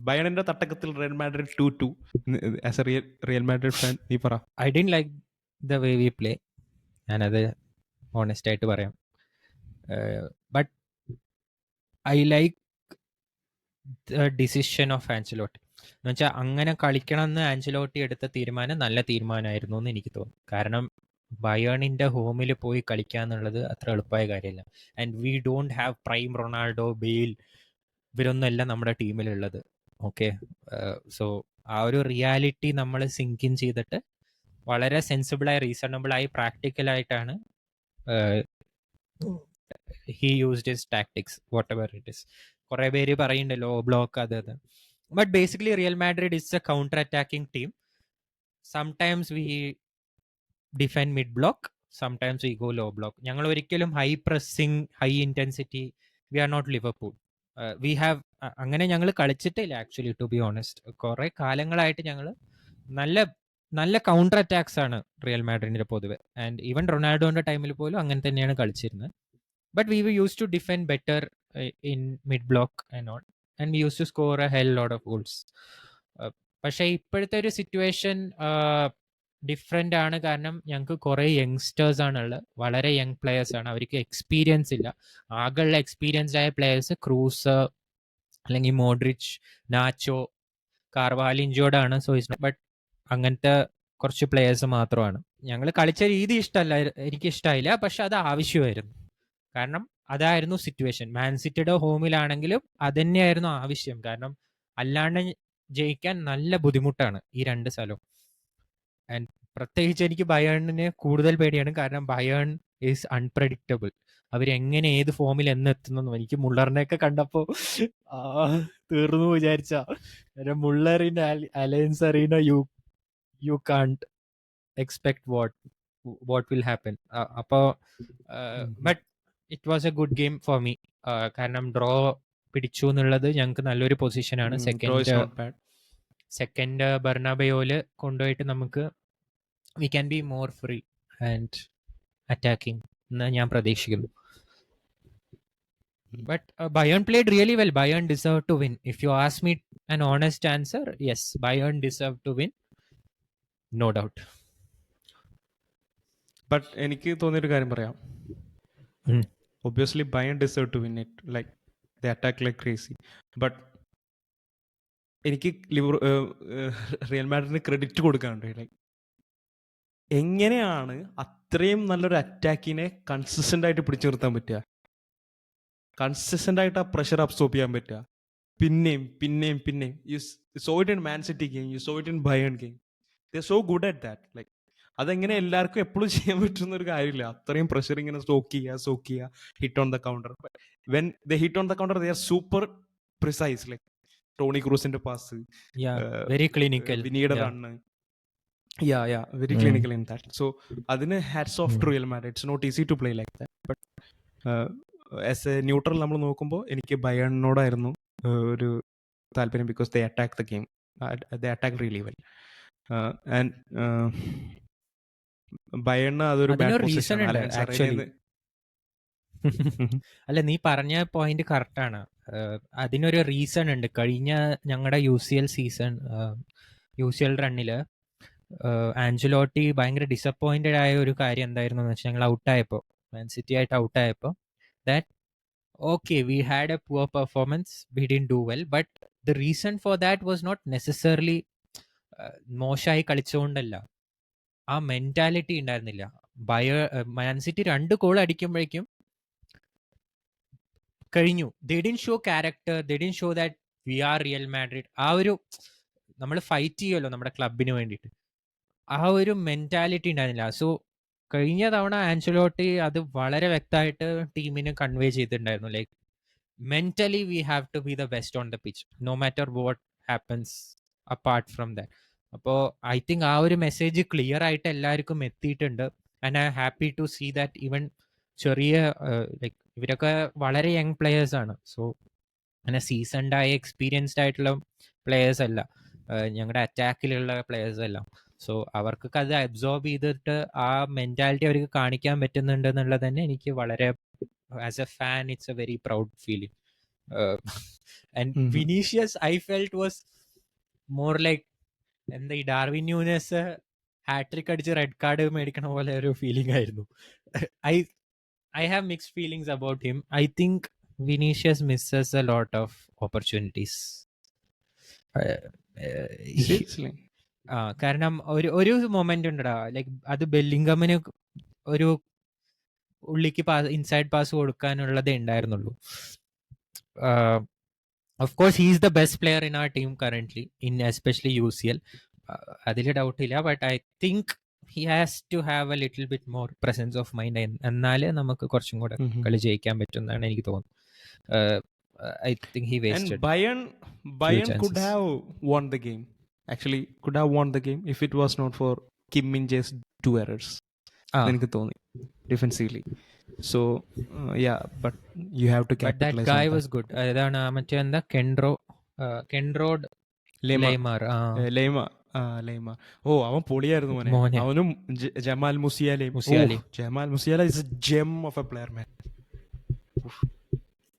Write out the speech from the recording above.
ബയണിന്റെ തട്ടകത്തിൽ Real Madrid 2-2. As a Real Madrid fan നീ പറ. I didn't like the way we play. ഞാനത് honest ആയിട്ട് പറയാം. But I like the decision of Ancelotti. എന്ന് വെച്ചാൽ അങ്ങനെ കളിക്കണം എന്ന് ആൻസലോട്ടി എടുത്ത തീരുമാനം നല്ല തീരുമാനമായിരുന്നു എന്ന് എനിക്ക് തോന്നുന്നു. കാരണം ബയേണിന്റെ ഹോമിൽ പോയി കളിക്കുക എന്നുള്ളത് അത്ര എളുപ്പമായ കാര്യമല്ല. And we don't have prime Ronaldo, Bale, ഇവരൊന്നുമല്ല നമ്മുടെ ടീമിലുള്ളത്. ഓക്കെ, സോ ആ ഒരു റിയാലിറ്റി നമ്മൾ സിങ്ക് ഇൻ ചെയ്തിട്ട് വളരെ സെൻസിബിളായി, റീസണബിളായി, പ്രാക്ടിക്കലായിട്ടാണ് he used his tactics, whatever it is. കുറെ പേര് പറയുന്നുണ്ട് ലോ ബ്ലോക്ക് അത്. But basically Real Madrid is a counter attacking team. Sometimes we defend mid block, sometimes we go low block. ഞങ്ങൾ ഒരിക്കലും high pressing, high intensity, we are not Liverpool. We have അങ്ങനെ ഞങ്ങൾ കളിച്ചിട്ടില്ല actually, to be honest. കുറെ കാലങ്ങളായിട്ട് ഞങ്ങൾ നല്ല നല്ല കൗണ്ടർ അറ്റാക്സ് ആണ് റിയൽ മാഡ്രിഡിന്റെ പൊതുവെ. ആൻഡ് ഈവൻ റൊണാൾഡോന്റെ ടൈമിൽ പോലും അങ്ങനെ തന്നെയാണ് കളിച്ചിരുന്നത്. But we use to defend better in mid block and all, and we use to score a hell lot of goals. പക്ഷേ ഇപ്പോഴത്തെ ഒരു സിറ്റുവേഷൻ ഡിഫറെൻ്റ് ആണ്. കാരണം ഞങ്ങൾക്ക് കുറേ യങ്സ്റ്റേഴ്സ് ആണുള്ളത്, വളരെ യങ് പ്ലെയേഴ്സ് ആണ്, അവർക്ക് എക്സ്പീരിയൻസ് ഇല്ല. ആകെയുള്ള എക്സ്പീരിയൻസ്ഡ് ആയ പ്ലെയേഴ്സ് ക്രൂസ് അല്ലെങ്കിൽ മോഡ്രിച്ച്, നാച്ചോ, കാർവാലിഞ്ചോടാണ്. സോ ഇറ്റ്സ് ബട്ട് അങ്ങനത്തെ കുറച്ച് പ്ലെയേഴ്സ് മാത്രമാണ്. ഞങ്ങൾ കളിച്ച രീതി ഇഷ്ടമല്ല, എനിക്ക് ഇഷ്ടമായില്ല. പക്ഷെ അത് ആവശ്യമായിരുന്നു. കാരണം അതായിരുന്നു സിറ്റുവേഷൻ. മാൻ സിറ്റിയുടെ ഹോമിലാണെങ്കിലും അതന്നെയായിരുന്നു ആവശ്യം. കാരണം അല്ലാണ്ട് ജയിക്കാൻ നല്ല ബുദ്ധിമുട്ടാണ് ഈ രണ്ട് സ്ഥലവും. ആൻഡ് പ്രത്യേകിച്ച് എനിക്ക് ബയേണിനെ കൂടുതൽ പേടിയാണ്. കാരണം ബയേൺ ഈസ് അൺപ്രഡിക്റ്റബിൾ. അവരെങ്ങനെ ഏത് ഫോമിൽ എന്നെത്തുന്നു. എനിക്ക് മുള്ളറിനെയൊക്കെ കണ്ടപ്പോൾ തീർന്നു വിചാരിച്ച. മുള്ളറിന്റെ Allianz Arena you can't expect what will happen. അപ്പോൾ but it was a good game for me. കാരണം ഡ്രോ പിടിച്ചു എന്നുള്ളത് ഞങ്ങൾക്ക് നല്ലൊരു പൊസിഷനാണ്. സെക്കൻഡ് ബെർണാബയോല് കൊണ്ടുപോയിട്ട് നമുക്ക് we can be more free and attacking എന്ന് ഞാൻ പ്രതീക്ഷിക്കുന്നു. But Bayern played really well. Bayern deserved to win. If you ask me an honest answer, yes, Bayern deserved to win, no doubt. But എനിക്ക് തോന്നിയൊരു കാര്യം പറയാം. Obviously Bayern deserve to win it, like the attack like crazy. But എനിക്ക് Real മാഡ്രിഡിന് credit കൊടുക്കാനുണ്ട്. Like എങ്ങനെയാണ് അത്രയും നല്ലൊരു അറ്റാക്കിനെ കൺസിസ്റ്റന്റ് ആയിട്ട് പിടിച്ചു നിർത്താൻ പറ്റുക, കൺസിസ്റ്റന്റ് ആയിട്ട് ആ പ്രഷർ അബ്സോർബ് ചെയ്യാൻ പറ്റുക, പിന്നെയും പിന്നെയും പിന്നെയും. You so it in Man City game, you so it in Bayern game. They so good at that. Like അതെങ്ങനെ എല്ലാവർക്കും എപ്പോഴും ചെയ്യാൻ പറ്റുന്ന ഒരു കാര്യമില്ല. അത്രയും പ്രഷർ ഇങ്ങനെ സ്റ്റോക്ക് ചെയ്യുക, hit on the counter. When the hit on the counter they are super precise. Like Toni ക്രൂസിന്റെ പാസ്, വെരി ക്ലിനിക്കൽ, വിനീയുടെ run, very clinical in that. So adine hats off to Real Madrid. It's not easy to play like that. But as a neutral നമ്മൾ നോക്കുമ്പോൾ എനിക്ക് ബയേണിനോടായിരുന്നു ഒരു താല്പര്യം. Because they attack the game, they attack really well. And ബയേണിന് അതൊരു bad position ആണ്. അല്ല, നീ പറഞ്ഞ പോയിന്റ് കറക്റ്റ് ആണ്. അതിനൊരു റീസൺ ഉണ്ട്. കഴിഞ്ഞ ഞങ്ങളുടെ UCL റണ്ണില് ആഞ്ചലോട്ടി ഭയങ്കര ഡിസപ്പോയിന്റഡ് ആയ ഒരു കാര്യം എന്തായിരുന്നു എന്ന് വെച്ചാൽ, ഞങ്ങൾ ഔട്ടായപ്പോൾ, മാൻ സിറ്റി ആയിട്ട് ഔട്ടായപ്പോൾ, that okay we had a poor performance, we didn't do well, but the reason for that was not necessarily മോശമായി കളിച്ചുകൊണ്ടല്ല, ആ മെന്റാലിറ്റി ഉണ്ടായിരുന്നില്ല. മാൻ സിറ്റി 2 ഗോൾ അടിക്കുമ്പോഴേക്കും കഴിഞ്ഞു. They didn't show character, they didn't show that we are Real Madrid. ആ ഒരു നമ്മൾ fight ചെയ്യുമല്ലോ നമ്മുടെ ക്ലബിന് വേണ്ടിയിട്ട്, ആ ഒരു മെന്റാലിറ്റി ഉണ്ടായിരുന്നില്ല. സോ കഴിഞ്ഞ തവണ ആൻസലോട്ടി അത് വളരെ വ്യക്തമായിട്ട് ടീമിന് കൺവേ ചെയ്തിട്ടുണ്ടായിരുന്നു. Like mentally we have to be the best on the pitch, no matter what happens apart from that. അപ്പോൾ ഐ തിങ്ക് ആ ഒരു മെസ്സേജ് ക്ലിയർ ആയിട്ട് എല്ലാവർക്കും എത്തിയിട്ടുണ്ട്. And I happy to see that even ചെറിയ ലൈക്ക് ഇവരൊക്കെ വളരെ യങ് പ്ലെയേഴ്സ് ആണ്. സോ അങ്ങനെ സീസൺഡ് ആയ എക്സ്പീരിയൻസ്ഡ് ആയിട്ടുള്ള പ്ലെയേഴ്സ് അല്ല, ഞങ്ങളുടെ അറ്റാക്കിലുള്ള പ്ലെയേഴ്സ് എല്ലാം. സോ അവർക്കൊക്കെ അത് അബ്സോർബ് ചെയ്തിട്ട് ആ മെന്റാലിറ്റി അവർക്ക് കാണിക്കാൻ പറ്റുന്നുണ്ട് എന്നുള്ളത് തന്നെ എനിക്ക് വളരെ, as A fan, it's A very proud feeling. And Mhm. Vinicius, I felt was more like എന്താ ഈ ഡാർവിൻ ന്യൂനസ് ഹാട്രിക് അടിച്ച് റെഡ് കാർഡ് മേടിക്കണ പോലെ ഒരു ഫീലിംഗ് ആയിരുന്നു. I have mixed feelings about him. I think Vinicius misses a lot of opportunities. Seriously. കാരണം ഒരു moment ഉണ്ടടാ, like അത് ബെല്ലിംഗമിന് ഒരു ഉള്ളിക്ക് ഇൻസൈഡ് പാസ് കൊടുക്കാനുള്ളതേ ഉണ്ടായിരുന്നുള്ളൂ. Of course he's the best player in our team currently, in especially UCL. അതിൽ ഡൗട്ടില്ല. But I think he has to have a little bit more presence of mind, എന്നാലേ നമുക്ക് കുറച്ചും കൂടെ Mhm. കളി ജയിക്കാൻ പറ്റും എന്നാണ് എനിക്ക് തോന്നുന്നത്. I think he And wasted Bayern could chances. have won the game. Actually, could have won the game if it was not for Kim Min-jae's 2 errors. എനിക്ക് തോന്നി defensively. So yeah, but you have to but that capitalise guy on was good. അതാണ് മറ്റേ എന്താ കെൻറോഡ് ലെയ്മാർ. ലൈമ. ഓ, അവൻ പൊളിയായിരുന്നു മോനെ. മോനെ. അവനും Jamal മുസിയാലയും. Musiala. Jamal Musiala is a gem of a player man.